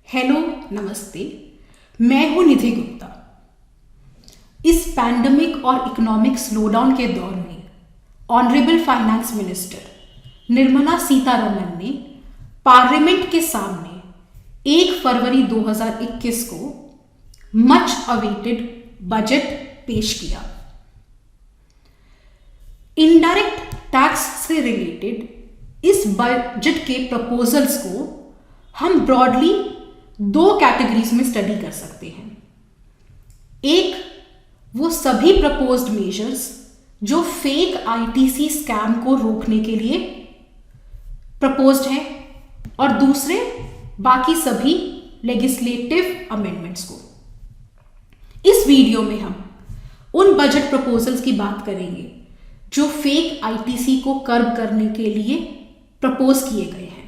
Hello, नमस्ते। मैं हूं निधि गुप्ता। इस पैंडेमिक और इकोनॉमिक स्लोडाउन के दौर में honourable finance minister Nirmala Sitharaman ने पार्लियामेंट के सामने 1 फरवरी 2021 को मच अवेटेड बजट पेश किया। इनडायरेक्ट टैक्स से रिलेटेड इस बजट के प्रपोजल्स को हम ब्रॉडली 2 कैटेगरीज में स्टडी कर सकते हैं। एक, वो सभी प्रपोज्ड मेजर्स जो फेक आईटीसी स्कैम को रोकने के लिए प्रपोज्ड हैं, और दूसरे बाकी सभी लेजिस्लेटिव अमेंडमेंट्स को। इस वीडियो में हम उन बजट प्रपोजल्स की बात करेंगे जो फेक आईटीसी को कर्ब करने के लिए प्रपोज किए गए हैं।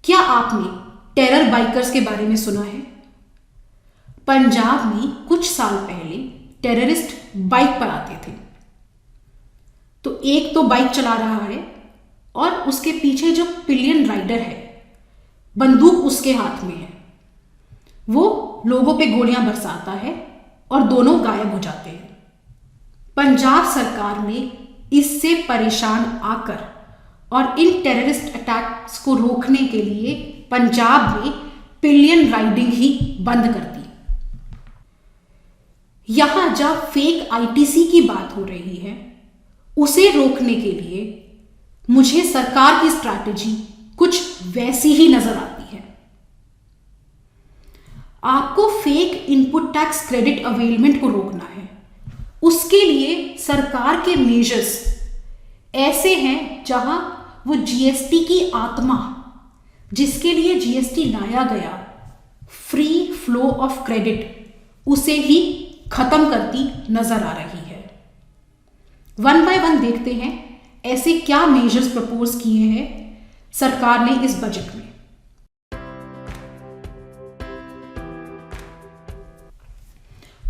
क्या आपने टेरर बाइकर्स के बारे में सुना है? पंजाब में कुछ साल पहले टेररिस्ट बाइक पर आते थे। तो एक तो बाइक चला रहा है और उसके पीछे जो पिलियन राइडर है, बंदूक उसके हाथ में है, वो लोगों पे गोलियां बरसाता है और दोनों गायब हो जाते हैं। पंजाब सरकार ने इससे परेशान आकर और इन टेररिस्ट अटैक्स को रोकने के लिए पंजाब में पिलियन राइडिंग ही बंद कर दी। यहां जब फेक आईटीसी की बात हो रही है, उसे रोकने के लिए मुझे सरकार की स्ट्रैटेजी कुछ वैसी ही नजर आती है। आपको fake input tax credit availment को रोकना है। उसके लिए सरकार के मेजर्स ऐसे हैं जहां वो जीएसटी की आत्मा, जिसके लिए जीएसटी लाया गया, फ्री फ्लो ऑफ क्रेडिट, उसे ही खत्म करती नजर आ रही है। 1 बाय 1 देखते हैं ऐसे क्या मेजर्स प्रपोज किए हैं सरकार ने इस बजट में।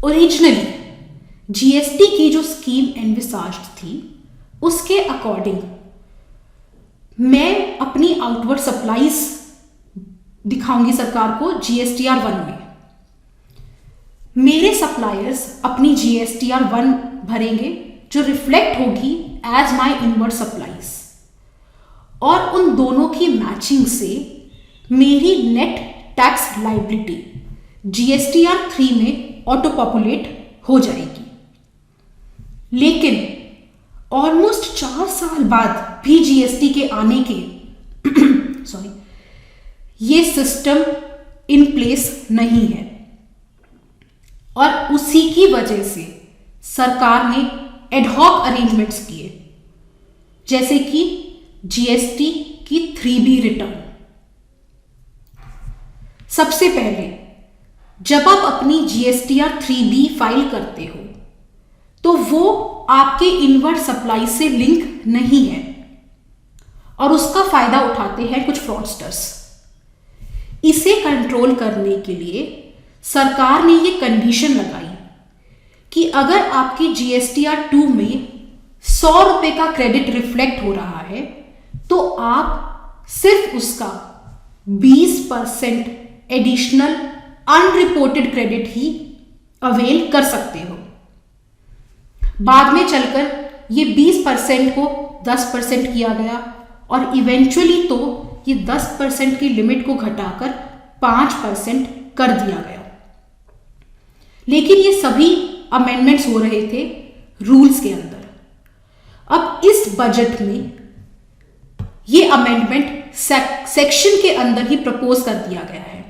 ओरिजिनली जीएसटी की जो स्कीम एनविसाज्ड थी, उसके अकॉर्डिंग मैं अपनी आउटवर्ड सप्लाईज दिखाऊंगी सरकार को जीएसटीआर 1 में। मेरे सप्लायर्स अपनी जीएसटीआर 1 भरेंगे जो रिफ्लेक्ट होगी एज माय इनवर्ड सप्लाईज, और उन दोनों की मैचिंग से मेरी नेट टैक्स लायबिलिटी जीएसटीआर 3 में ऑटो पॉपुलेट हो जाएगी। लेकिन ऑलमोस्ट 4 साल बाद भी जीएसटी के आने के ये सिस्टम इन प्लेस नहीं है, और उसी की वजह से सरकार ने एडहॉक अरेंजमेंट्स किए, जैसे कि जीएसटी की 3B रिटर्न। सबसे पहले जब आप अपनी जीएसटीआर 3B फाइल करते हो तो वो आपके इनवर्ड सप्लाई से लिंक नहीं है, और उसका फायदा उठाते हैं कुछ फ्रॉडस्टर्स। इसे कंट्रोल करने के लिए सरकार ने ये कंडीशन लगाई कि अगर आपकी जीएसटीआर 2 में 100 रुपए का क्रेडिट रिफ्लेक्ट हो रहा है, तो आप सिर्फ उसका 20% एडिशनल अनरिपोर्टेड क्रेडिट ही अवेल कर सकते हो। बाद में चलकर ये 20% को 10% किया गया, और इवेंचुअली तो ये 10% की लिमिट को घटाकर 5% कर दिया गया। लेकिन ये सभी अमेंडमेंट्स हो रहे थे रूल्स के अंदर। अब इस बजट में ये अमेंडमेंट सेक्शन के अंदर ही प्रपोज कर दिया गया है,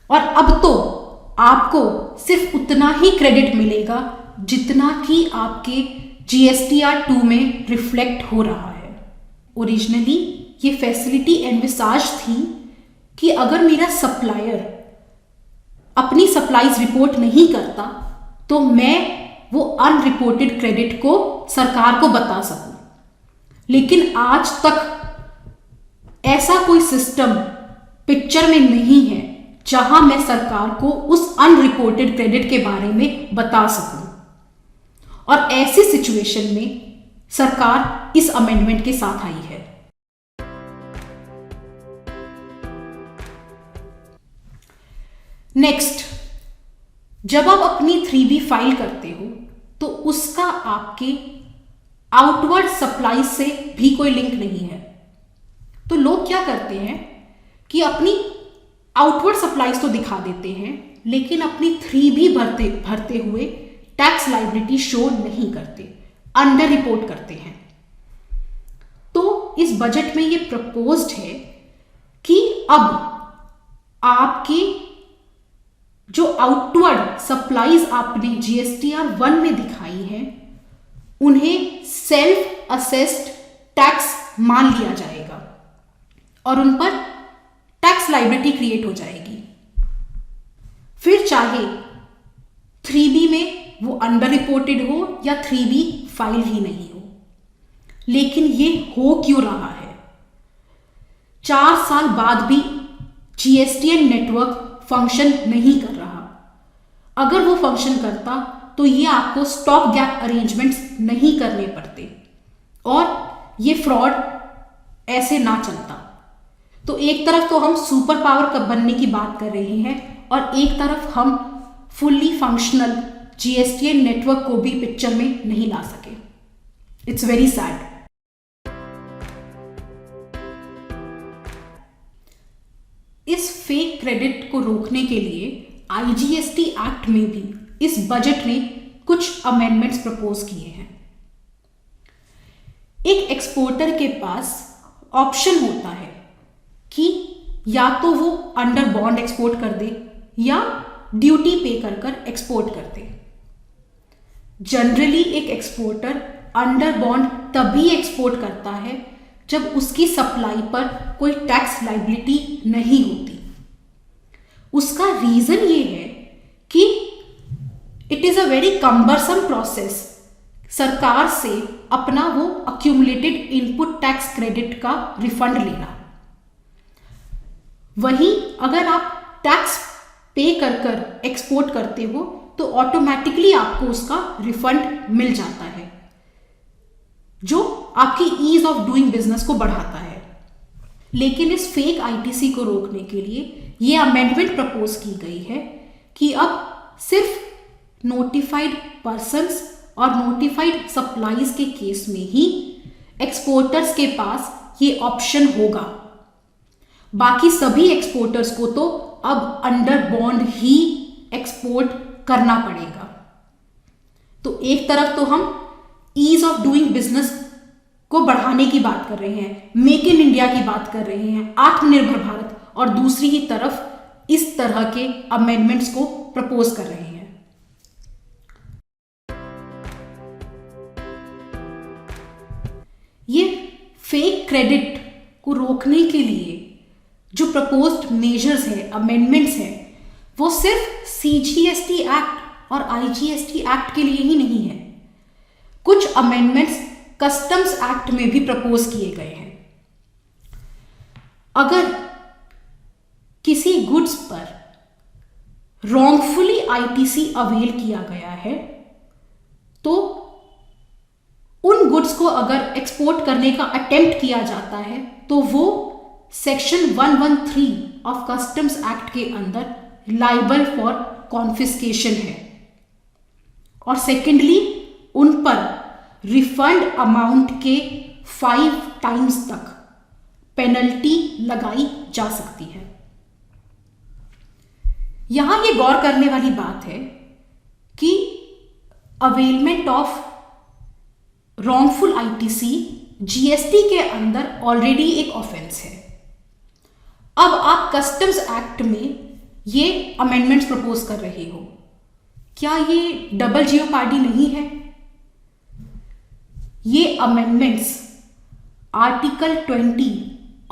और अब तो आपको सिर्फ उतना ही क्रेडिट मिलेगा जितना कि आपके जीएसटीआर 2 में रिफ्लेक्ट हो रहा है। ओरिजिनली ये फैसिलिटी एनविसाज थी कि अगर मेरा सप्लायर अपनी सप्लाईज रिपोर्ट नहीं करता, तो मैं वो अनरिपोर्टेड क्रेडिट को सरकार को बता सकूं। लेकिन आज तक ऐसा कोई सिस्टम पिक्चर में नहीं है जहां मैं सरकार को उस अनरिपोर्टेड क्रेडिट के बारे में बता सकूं, और ऐसी सिचुएशन में सरकार इस अमेंडमेंट के साथ आई है। नेक्स्ट, जब आप अपनी 3B फाइल करते हो तो उसका आपके आउटवर्ड सप्लाई से भी कोई लिंक नहीं है। तो लोग क्या करते हैं कि अपनी आउटवर्ड सप्लाईज तो दिखा देते हैं लेकिन अपनी 3B भरते हुए टैक्स लायबिलिटी शो नहीं करते, अंडर रिपोर्ट करते हैं। तो इस बजट में ये प्रपोज्ड है कि अब आपके जो आउटवर्ड सप्लाईज आपने GSTR 1 में दिखाई है उन्हें सेल्फ असेस्ड टैक्स मान लिया जाएगा और उन पर टैक्स लायबिलिटी क्रिएट हो जाएगी। फिर चाहे 3B में वो अंडर रिपोर्टेड हो या 3B फाइल ही नहीं हो। लेकिन ये हो क्यों रहा है? 4 साल बाद भी GSTN नेटवर्क फंक्शन नहीं कर रहा। अगर वो फंक्शन करता तो ये आपको स्टॉप गैप अरेंजमेंट्स नहीं करने पड़ते और ये फ्रॉड ऐसे ना चलता। तो एक तरफ तो हम सुपर पावर बनने की बात कर रहे हैं और एक तरफ हम फुल्ली फंक्शनल GSTN नेटवर्क को भी पिक्चर में नहीं ला सके। It's very sad. इस फेक क्रेडिट को रोकने के लिए IGST एक्ट में भी इस बजट ने कुछ अमेंडमेंट्स प्रपोज किए हैं। एक एक्सपोर्टर के पास ऑप्शन होता है कि या तो वो अंडर बॉन्ड एक्सपोर्ट कर दे या ड्यूटी पे कर एक्सपोर्ट कर दे। जनरली एक एक्सपोर्टर अंडर बॉन्ड तभी एक्सपोर्ट करता है जब उसकी सप्लाई पर कोई टैक्स लायबिलिटी नहीं होती। उसका रीजन ये है कि it is a very cumbersome process सरकार से अपना वो अक्यूमुलेटेड इनपुट टैक्स क्रेडिट का रिफंड लेना। वहीं अगर आप टैक्स पे कर एक्सपोर्ट करते हो तो ऑटोमेटिकली आपको उसका रिफंड मिल जाता है, जो आपकी ईज ऑफ डूइंग बिजनेस को बढ़ाता है। लेकिन इस फेक ITC को रोकने के लिए ये अमेंडमेंट प्रपोज की गई है कि अब सिर्फ नोटिफाइड पर्सन्स और नोटिफाइड सप्लाईज के केस में ही एक्सपोर्टर्स के पास ये ऑप्शन होगा। बाकी सभी एक्सपोर्टर्स को तो अब अंडर बॉन्ड ही एक्सपोर्ट करना पड़ेगा। तो एक तरफ तो हम ईज ऑफ डूइंग बिजनेस को बढ़ाने की बात कर रहे हैं, मेक इन इंडिया की बात कर रहे हैं, आत्मनिर्भर भारत, और दूसरी ही तरफ इस तरह के अमेंडमेंट्स को प्रपोज कर रहे हैं। ये फेक क्रेडिट को रोकने के लिए जो प्रपोज्ड मेजर्स है, अमेंडमेंट्स है, वो सिर्फ CGST एक्ट और IGST एक्ट के लिए ही नहीं है। कुछ अमेंडमेंट्स कस्टम्स एक्ट में भी प्रपोज किए गए हैं। अगर किसी गुड्स पर रॉन्गफुली ITC अवेल किया गया है तो उन गुड्स को अगर एक्सपोर्ट करने का अटेम्प्ट किया जाता है तो वो सेक्शन 113 ऑफ कस्टम्स एक्ट के अंदर लाइबल फॉर कॉन्फिस्केशन है। और सेकेंडली उन पर रिफंड अमाउंट के 5 टाइम्स तक पेनल्टी लगाई जा सकती है। यहां ये गौर करने वाली बात है कि availment of wrongful ITC GST के अंदर ऑलरेडी एक ऑफेंस है। अब आप कस्टम्स एक्ट में ये अमेंडमेंट्स प्रपोज कर रहे हो, क्या ये डबल जियोपार्डी नहीं है? ये amendments article 20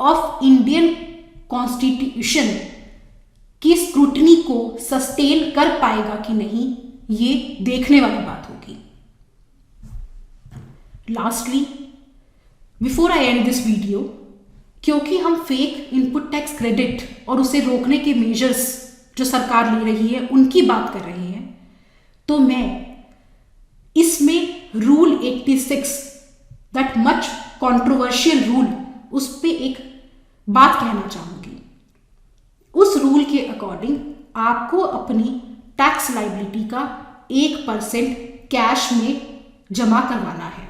of Indian constitution की स्क्रूटनी को सस्टेन कर पाएगा कि नहीं, ये देखने वाली बात होगी। Lastly, before I and this video, क्योंकि हम फेक इनपुट टैक्स क्रेडिट और उसे रोकने के मेजर्स जो सरकार ले रही है उनकी बात कर रहे हैं, तो मैं इसमें rule 86 that much controversial rule, उस पर एक बात कहना चाहूंगी। उस रूल के अकॉर्डिंग आपको अपनी टैक्स लायबिलिटी का 1% कैश में जमा करवाना है।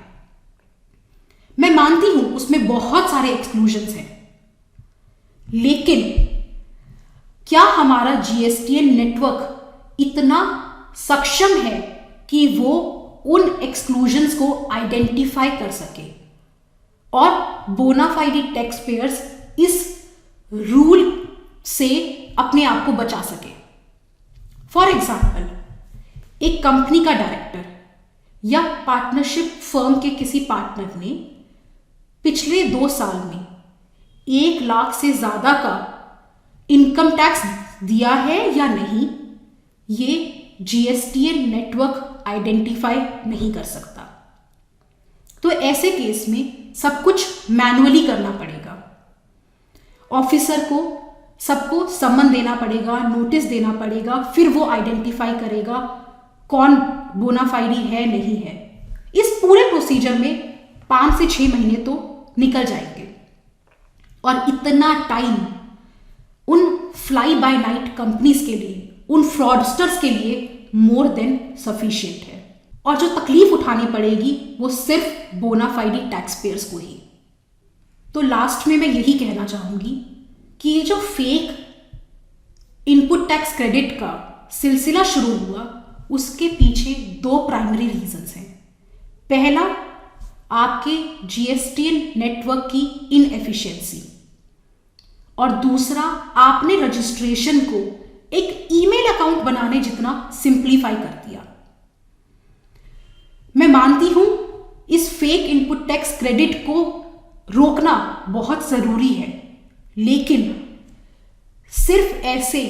मैं मानती हूं उसमें बहुत सारे एक्सक्लूजन्स हैं, लेकिन क्या हमारा जीएसटीएन नेटवर्क इतना सक्षम है कि वो उन एक्सक्लूजन्स को आइडेंटिफाई कर सके और बोनाफाइड टैक्स पेयर्स इस रूल से अपने आप को बचा सके? फॉर एग्जाम्पल, एक कंपनी का डायरेक्टर या पार्टनरशिप फर्म के किसी पार्टनर ने पिछले 2 साल में 1 लाख से ज्यादा का इनकम टैक्स दिया है या नहीं, ये जीएसटीएन नेटवर्क आइडेंटिफाई नहीं कर सकता। तो ऐसे केस में सब कुछ मैन्युअली करना पड़ेगा। ऑफिसर को सबको समन देना पड़ेगा, नोटिस देना पड़ेगा, फिर वो आइडेंटिफाई करेगा कौन बोनाफाइडी है नहीं है। इस पूरे प्रोसीजर में 5 से 6 महीने तो निकल जाएंगे और इतना टाइम उन फ्लाई बाय नाइट कंपनीज के लिए, उन फ्रॉडस्टर्स के लिए मोर देन सफिशिएंट है। और जो तकलीफ उठानी पड़ेगी वो सिर्फ बोनाफाइडी टैक्स पेयर्स को ही। तो लास्ट में मैं यही कहना चाहूंगी कि ये जो फेक इनपुट टैक्स क्रेडिट का सिलसिला शुरू हुआ, उसके पीछे 2 प्राइमरी रीजंस हैं। पहला, आपके जीएसटीएन नेटवर्क की इनएफिशिएंसी, और दूसरा, आपने रजिस्ट्रेशन को एक ईमेल अकाउंट बनाने जितना सिंप्लीफाई कर दिया। मैं मानती हूं इस फेक इनपुट टैक्स क्रेडिट को रोकना बहुत जरूरी है, लेकिन सिर्फ ऐसे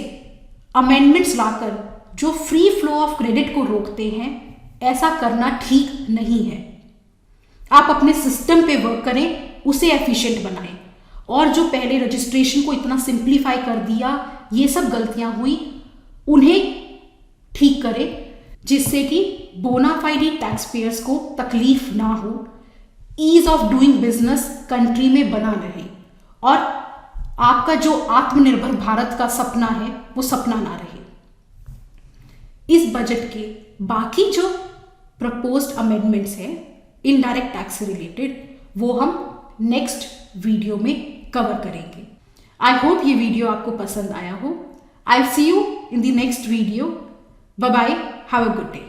अमेंडमेंट्स लाकर जो फ्री फ्लो ऑफ क्रेडिट को रोकते हैं, ऐसा करना ठीक नहीं है। आप अपने सिस्टम पे वर्क करें, उसे एफिशिएंट बनाएं, और जो पहले रजिस्ट्रेशन को इतना सिंप्लीफाई कर दिया, ये सब गलतियां हुई, उन्हें ठीक करें, जिससे कि बोनाफाइडी टैक्स पेयर्स को तकलीफ ना हो, ease of doing business country में बना रहे, और आपका जो आत्मनिर्भर भारत का सपना है वो सपना ना रहे। इस बजट के बाकी जो प्रपोज्ड अमेंडमेंट्स हैं इनडायरेक्ट टैक्स से रिलेटेड, वो हम नेक्स्ट वीडियो में कवर करेंगे। आई होप ये वीडियो आपको पसंद आया हो। I see you in the next video. Bye bye, have a good day.